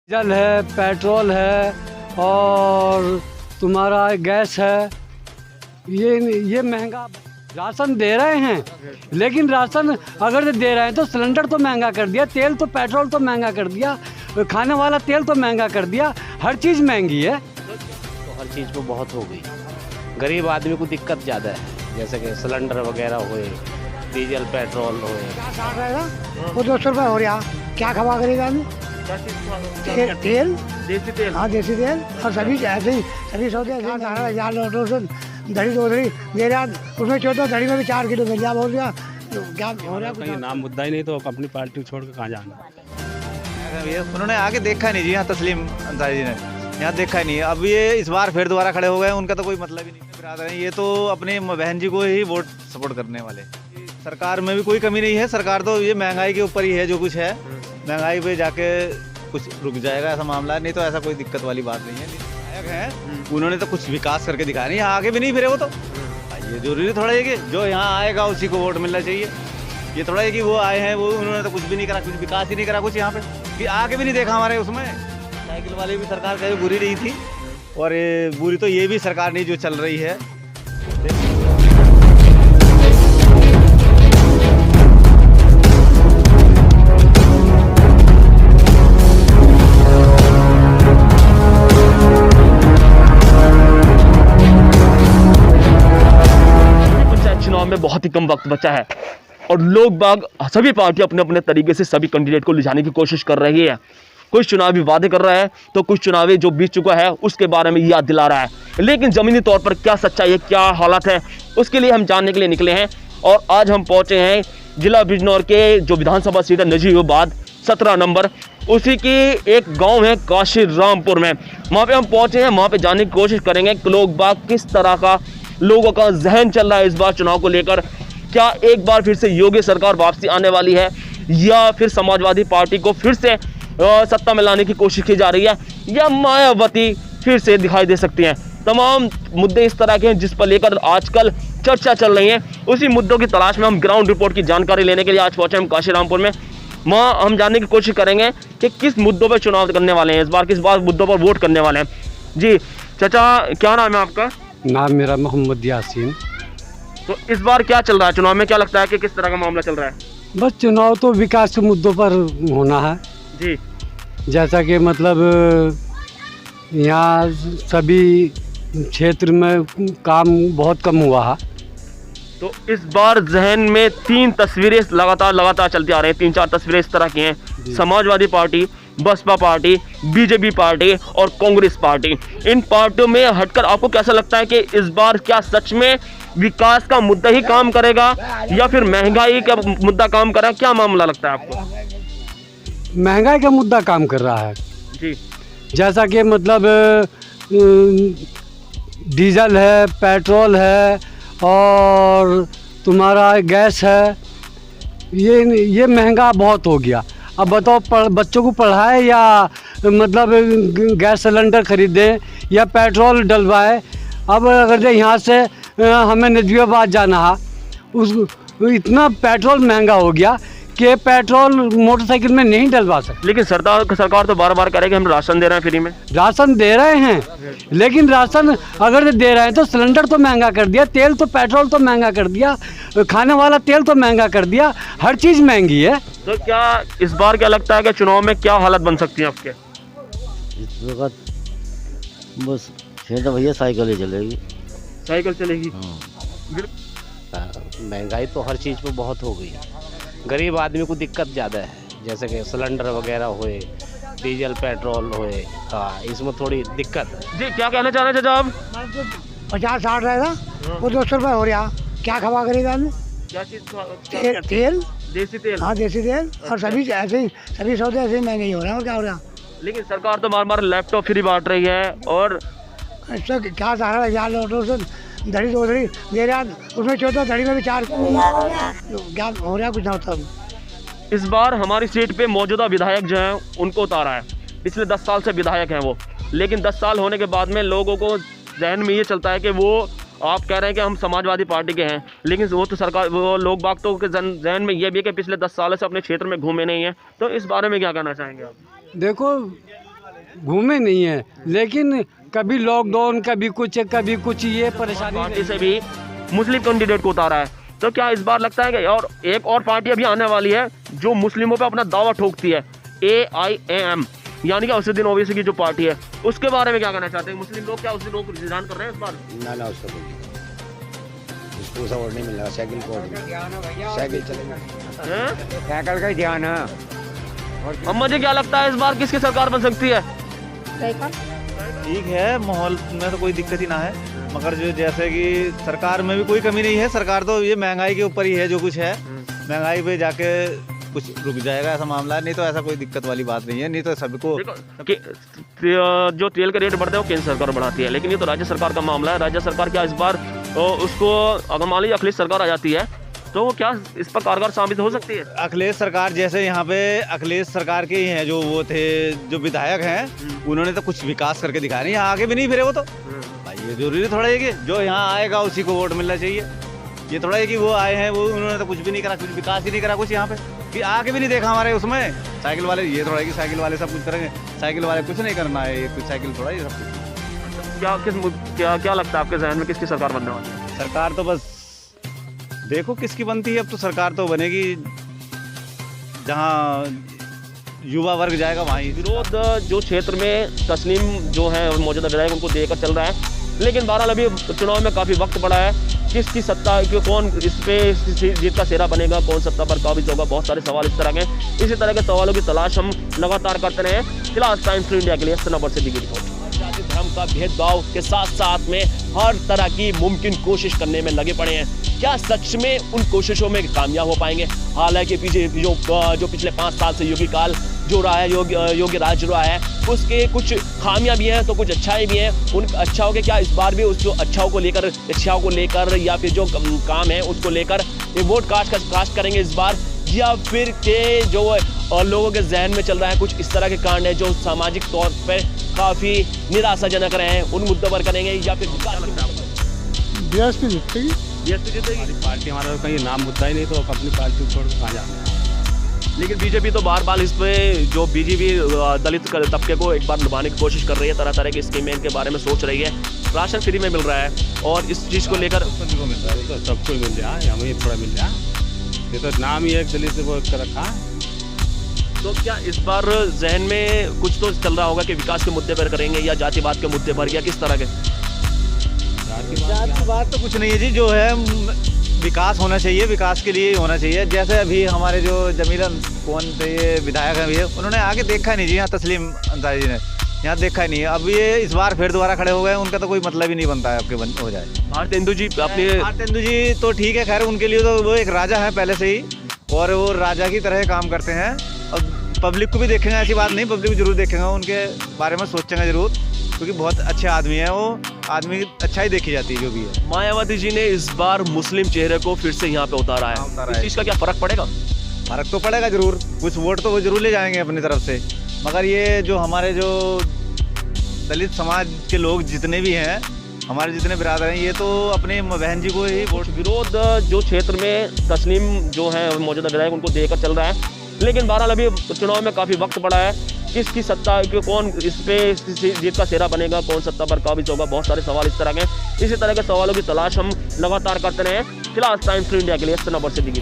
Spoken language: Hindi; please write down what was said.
डीजल है, पेट्रोल है और तुम्हारा गैस है। ये महंगा राशन दे रहे हैं, लेकिन राशन अगर दे रहे हैं तो सिलेंडर तो महंगा कर दिया, तेल तो पेट्रोल तो महंगा कर दिया, खाने वाला तेल तो महंगा कर दिया, हर चीज़ महंगी है। तो हर चीज़ में बहुत हो गई। गरीब आदमी को दिक्कत ज़्यादा है, जैसे कि सिलेंडर वगैरह हुए, डीजल पेट्रोल हुए। क्या साठ रहेगा वो 200 रुपये हो रहा, क्या खवा करेगा आदमी? तेल देसी तेल, हाँ देसी तेल और सभी ऐसे ही सभी सौदे ऐसे दही दो दही दे रहा, उसमें 14 दही में भी 4 किलो मिल जाए, हो गया क्या हो रहा है? नाम मुद्दा ही नहीं तो अपनी पार्टी छोड़ के कहाँ जाना। ये उन्होंने आगे देखा नहीं जी, यहाँ तस्लीम अंसारी जी ने यहाँ देखा ही नहीं। अब ये इस बार फिर दोबारा खड़े हो गए, उनका तो कोई मतलब ही नहीं है। बिरादर हैं ये तो अपने बहन जी को ही वोट सपोर्ट करने वाले। सरकार में भी कोई कमी नहीं है, सरकार तो ये महंगाई के ऊपर ही है, जो कुछ है महंगाई पे जाके कुछ रुक जाएगा ऐसा मामला, नहीं तो ऐसा कोई दिक्कत वाली बात नहीं है। विधायक हैं उन्होंने तो कुछ विकास करके दिखाया नहीं, यहाँ आगे भी नहीं फिरे वो तो। ये जरूरी थोड़ा है कि जो यहाँ आएगा उसी को वोट मिलना चाहिए। ये थोड़ा है कि वो आए हैं, वो उन्होंने तो कुछ भी नहीं करा, कुछ विकास ही नहीं करा कुछ यहाँ पे, कि आगे भी नहीं देखा हमारे उसमें। साइकिल वाले भी सरकार कभी बुरी नहीं थी, और ये बुरी तो ये भी सरकार नहीं जो चल रही है। चुनाव में बहुत ही कम वक्त बचा है और लोग बाग सभी पार्टी अपने अपने तरीके से सभी कैंडिडेट को लिजाने की कोशिश कर रही है। कुछ चुनावी वादे कर रहा है तो कुछ चुनावी जो बीत चुका है उसके बारे में याद दिला रहा है, लेकिन जमीनी तौर पर क्या सच्चाई है, क्या हालात है, उसके लिए हम जानने के लिए निकले हैं। और आज हम पहुंचे हैं जिला बिजनौर के जो विधानसभा सीट है नजीबाबाद 17 नंबर, उसी की एक गांव है काशी रामपुर में। वहां पे हम पहुंचे हैं, वहां पे जानने की कोशिश करेंगे कि लोग बाग किस तरह का लोगों का जहन चल रहा है इस बार चुनाव को लेकर। क्या एक बार फिर से योगी सरकार वापसी आने वाली है, या फिर समाजवादी पार्टी को फिर से सत्ता में लाने की कोशिश की जा रही है, या मायावती फिर से दिखाई दे सकती हैं। तमाम मुद्दे इस तरह के हैं जिस पर लेकर आजकल चर्चा चल रही है। उसी मुद्दों की तलाश में हम ग्राउंड रिपोर्ट की जानकारी लेने के लिए आज पहुंचे हम काशी रामपुर में। वहाँ हम जानने की कोशिश करेंगे कि किस मुद्दों पर चुनाव करने वाले हैं इस बार, किस बार मुद्दों पर वोट करने वाले हैं। जी चाचा, क्या नाम है आपका? नाम मेरा मोहम्मद यासीन। तो इस बार क्या चल रहा है चुनाव में, क्या लगता है कि किस तरह का मामला चल रहा है? बस चुनाव तो विकास के मुद्दों पर होना है जी, जैसा कि मतलब यहाँ सभी क्षेत्र में काम बहुत कम हुआ है। तो इस बार जहन में 3 तस्वीरें लगातार चलती आ रही हैं, 3-4 तस्वीरें इस तरह की हैं। Samajwadi party, Baspa party, BJP party और कांग्रेस पार्टी। इन पार्टियों में हटकर आपको कैसा लगता है कि इस बार क्या सच में विकास का मुद्दा ही काम करेगा या फिर महंगाई का मुद्दा काम करेगा? क्या मामला लगता है आपको? महंगाई का मुद्दा काम कर रहा है जी, जैसा कि मतलब डीजल है, पेट्रोल है और तुम्हारा गैस है। ये महंगा बहुत हो गया। अब बताओ बच्चों को पढ़ाए या मतलब गैस सिलेंडर खरीदें या पेट्रोल डलवाए। अब अगर यहाँ से हमें नजीबाबाद जाना है, उस इतना पेट्रोल महंगा हो गया कि पेट्रोल मोटरसाइकिल में नहीं डलवा सकते। लेकिन सरकार तो बार बार कह रही है कि हम राशन दे रहे हैं फ्री में। राशन दे रहे हैं, लेकिन राशन अगर दे रहे हैं तो सिलेंडर तो महंगा कर दिया, तेल तो पेट्रोल तो महंगा कर दिया, खाने वाला तेल तो महंगा कर दिया, हर चीज़ महंगी है। तो क्या इस बार क्या लगता है कि चुनाव में क्या हालत बन सकती है आपके? इस वक्त बस फिर तो भैया साइकिल ही चलेगी। साइकिल चलेगी। महंगाई तो हर चीज़ पे बहुत हो गई। गरीब आदमी को दिक्कत ज़्यादा है, जैसे कि सिलेंडर वगैरह हुए, डीजल पेट्रोल हुए, हाँ इसमें थोड़ी दिक्कत है। जी क्या कहना चाह रहे हैं चाचा आप? 50-60 रहेगा वो 200 रुपये हो रहा, क्या खवा करेगा आदमी? क्या चीज़? तेल देसी तेल, हाँ देसी तेल और सभी ऐसे ही सभी सौदे ऐसे ही महंगे ही हो रहे हैं, और क्या हो रहा? लेकिन सरकार तो बार लैपटॉप फ्री बांट रही है और इससे क्या सारा दही दो दही दे रहा, उसमें 14 दही में भी 4 क्या हो रहा, कुछ ना होता। इस बार हमारी सीट पे मौजूदा विधायक जो हैं उनको उतारा है। पिछले 10 साल से विधायक हैं वो, लेकिन 10 साल होने के बाद में लोगों को जहन में ये चलता है कि वो आप कह रहे हैं कि हम समाजवादी पार्टी के हैं, लेकिन वो तो सरकार वो लोग बाग तो के जहन में ये भी है कि पिछले 10 साल से अपने क्षेत्र में घूमे नहीं हैं। तो इस बारे में क्या कहना चाहेंगे आप? देखो घूमे नहीं है, लेकिन कभी लॉकडाउन, कभी कुछ ये परेशानी पार्टी से भी मुस्लिम कैंडिडेट को उतारा है। तो क्या इस बार लगता है कि और एक और पार्टी अभी आने वाली है जो मुस्लिमों पे अपना दावा ठोकती है, AIAM, यानी कि असदुद्दीन ओवैसी की जो पार्टी है, उसके बारे में क्या कहना चाहते हैं? मुस्लिम लोग क्या उस दिन रिजाइन कर रहे हैं इस बार? ना उसको सपोर्ट नहीं मिल रहा, साइकिल को साइकिल चलेगा, साइकिल का ही ध्यान है। अम्मा जी क्या लगता है इस बार किसकी सरकार बन सकती है? ठीक है, माहौल में तो कोई दिक्कत ही ना है, मगर जो जैसे कि सरकार में भी कोई कमी नहीं है। सरकार तो ये महंगाई के ऊपर ही है, जो कुछ है महंगाई पे जाके कुछ रुक जाएगा, ऐसा मामला है। नहीं तो ऐसा कोई दिक्कत वाली बात नहीं है। नहीं तो सबको जो तेल के रेट बढ़ते हैं वो केंद्र सरकार बढ़ाती है, लेकिन ये तो राज्य सरकार का मामला है। राज्य सरकार क्या इस बार उसको, अगर मान लीजिए अखिलेश सरकार आ जाती है तो वो क्या इस पर कारगर साबित हो सकती है? अखिलेश सरकार जैसे यहाँ पे अखिलेश सरकार के ही हैं, जो वो थे जो विधायक हैं, उन्होंने तो कुछ विकास करके दिखाया नहीं, यहाँ आगे भी नहीं फिरे वो तो। भाई ये जरूरी थोड़ा है कि जो यहाँ आएगा उसी को वोट मिलना चाहिए। ये थोड़ा है कि वो आए हैं, वो उन्होंने तो कुछ भी नहीं करा, कुछ विकास ही नहीं करा कुछ यहाँ पे, कि आगे भी नहीं देखा हमारे उसमें। साइकिल वाले ये थोड़ा है कि साइकिल वाले सब कुछ करेंगे, साइकिल वाले कुछ नहीं करना है, ये कुछ साइकिल थोड़ा ये सब कुछ। क्या लगता है आपके जहन में किसकी सरकार बनने वाली है? सरकार तो बस देखो किसकी बनती है। अब तो सरकार तो बनेगी जहाँ युवा वर्ग जाएगा वहीं। विरोध जो क्षेत्र में तस्लीम जो है मौजूदा विधायक उनको देकर चल रहा है, लेकिन बहरहाल अभी चुनाव में काफ़ी वक्त पड़ा है। किसकी सत्ता, कौन इस पे जीत का सेहरा बनेगा, कौन सत्ता पर काबिज होगा, बहुत सारे सवाल इस तरह के। इसी तरह के सवालों की तलाश हम लगातार करते रहे। फिलहाल टाइम्स टू इंडिया के लिए सनाबर से दिखी रिपोर्ट। जाति धर्म का भेदभाव के साथ साथ में हर तरह की मुमकिन कोशिश करने में लगे पड़े हैं। क्या सच में उन कोशिशों में कामयाब हो पाएंगे? हालांकि पीछे जो पिछले 5 साल से योगी काल जो रहा है, योगी राज रहा है, उसके कुछ खामियां भी हैं तो कुछ अच्छाई भी हैं। उन अच्छाओं के क्या इस बार भी उस जो अच्छाओं को लेकर या फिर जो काम है उसको लेकर वोट कास्ट करेंगे इस बार, या फिर के जो लोगों के जहन में चल रहा है कुछ इस तरह के कांड है जो सामाजिक तौर पर काफ़ी निराशाजनक रहे हैं, उन मुद्दों पर करेंगे या फिर बीएसपी जीतेगी। पार्टी हमारा कहीं नाम मुद्दा ही नहीं, तो अपनी पार्टी छोड़ के कहाँ जाना है। लेकिन बीजेपी तो बार बार इस पे जो बीजेपी दलित तबके को एक बार लुभाने की कोशिश कर रही है, तरह तरह की स्कीमें इनके बारे में सोच रही है। राशन फ्री में मिल रहा है और इस चीज़ को लेकर सभी को मिल रहा है, तो सबको मिल जाए, हमें थोड़ा मिल जाए। ये तो नाम ही एक दलित से वो कर रखा। तो क्या इस बार जहन में कुछ तो चल रहा होगा कि विकास के मुद्दे पर करेंगे या जातिवाद के मुद्दे पर, या किस तरह के? जातिवाद तो कुछ नहीं है जी, जो है विकास होना चाहिए, विकास के लिए होना चाहिए। जैसे अभी हमारे जो जमीला कौन थे ये विधायक हैं, भैया उन्होंने आगे देखा नहीं जी, यहाँ तस्लीम अंसारी जी ने यहाँ देखा ही नहीं। अब ये इस बार फिर दोबारा खड़े हो गए, उनका तो कोई मतलब ही नहीं बनता है आपके हो जाए। भारतेंदु जी अपने भारतेंदु जी तो ठीक है, खैर उनके लिए तो वो एक राजा है पहले से ही, और वो राजा की तरह काम करते हैं। अब पब्लिक को भी देखेंगे, ऐसी बात नहीं, पब्लिक को जरूर देखेंगे, उनके बारे में सोचेंगे जरूर, क्योंकि बहुत अच्छे आदमी है वो, आदमी अच्छा ही देखी जाती है जो भी है। मायावती जी ने इस बार मुस्लिम चेहरे को फिर से यहाँ पे उतारा है, इस चीज़ का क्या फर्क पड़ेगा? फर्क तो पड़ेगा जरूर, कुछ वोट तो वो जरूर ले जाएंगे अपनी तरफ से, मगर ये जो हमारे जो दलित समाज के लोग जितने भी हैं, हमारे जितने बिरादर हैं, ये तो अपने बहन जी को ही वोट। विरोध जो क्षेत्र में तस्लीम जो है मौजूदा विधायक उनको देकर चल रहा है, लेकिन बहरहाल अभी चुनाव में काफ़ी वक्त पड़ा है। किसकी सत्ता, कौन इस पे जीत का सेहरा बनेगा, कौन सत्ता पर काबिज होगा, बहुत सारे सवाल इस तरह के। इसी तरह के सवालों की तलाश हम लगातार करते रहे। फिलहाल टाइम्स टू इंडिया के लिए सनाबर से दिखी।